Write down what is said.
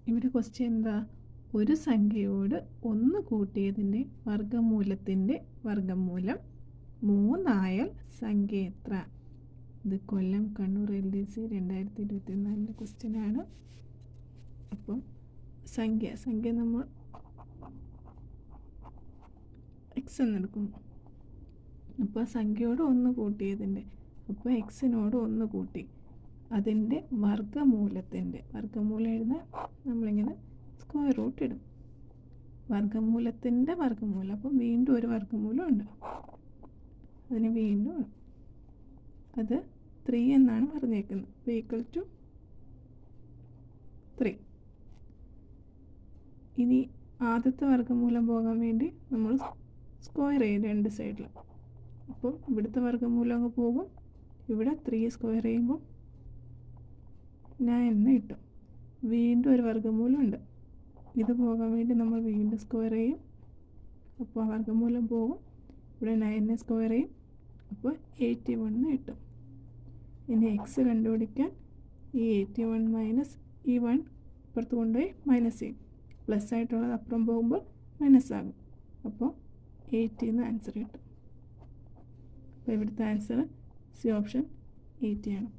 ഇവിടെ ക്വസ്റ്റ്യൻ എന്താ? ഒരു സംഖ്യയോട് 1 കൂട്ടിയതിൻ്റെ വർഗ്ഗമൂലത്തിൻ്റെ വർഗ്ഗമൂലം 3 ആയാൽ സംഖ്യ എത്ര? ഇത് കൊല്ലം കണ്ണൂർ LDC 2024 ക്വസ്റ്റ്യനാണ്. അപ്പം സംഖ്യ നമ്മൾ എക്സ് എന്നെടുക്കുന്നു. അപ്പോൾ സംഖ്യയോട് 1 കൂട്ടിയതിൻ്റെ, അപ്പോൾ എക്സിനോട് 1 കൂട്ടി അതിൻ്റെ വർഗ്ഗമൂലം എഴുതാൻ നമ്മളിങ്ങനെ സ്ക്വയർ റൂട്ട് ഇടും. വർഗ്ഗമൂലത്തിൻ്റെ വർഗ്ഗമൂലം, അപ്പം വീണ്ടും ഒരു വർഗ്ഗമൂലം ഉണ്ട്, അതിന് വീണ്ടും അത് 3 എന്നാണ് പറഞ്ഞേക്കുന്നത്. അപ്പോൾ ഈക്വൽ ടു 3. ഇനി ആദ്യത്തെ വർഗ്ഗമൂലം പോകാൻ വേണ്ടി നമ്മൾ സ്ക്വയർ ചെയ്യും 2 സൈഡിൽ. അപ്പം ഇവിടുത്തെ വർഗ്ഗമൂലം അങ്ങ് പോകും. ഇവിടെ 3 സ്ക്വയർ ചെയ്യുമ്പോൾ 9 എന്ന് കിട്ടും. വീണ്ടും ഒരു വർഗ്ഗമൂലം ഉണ്ട്, ഇത് പോകാൻ വേണ്ടി നമ്മൾ വീണ്ടും സ്ക്വയർ ചെയ്യും. അപ്പോൾ ആ വർഗ്ഗമൂലം പോകും. ഇവിടെ 9 സ്ക്വയർ ചെയ്യും, അപ്പോൾ 81 എന്ന് കിട്ടും. ഇനി എക്സ് കണ്ടുപിടിക്കാൻ ഈ 81 മൈനസ് ഈ 1 ഇപ്പുറത്ത് കൊണ്ടുപോയി മൈനസ് ചെയ്യും. പ്ലസ് ആയിട്ടുള്ളത് അപ്പുറം പോകുമ്പോൾ മൈനസ് ആകും. അപ്പോൾ 80 എന്ന് ആൻസർ കിട്ടും. അപ്പോൾ ഇവിടുത്തെ ആൻസർ സി ഓപ്ഷൻ 80 ആണ്.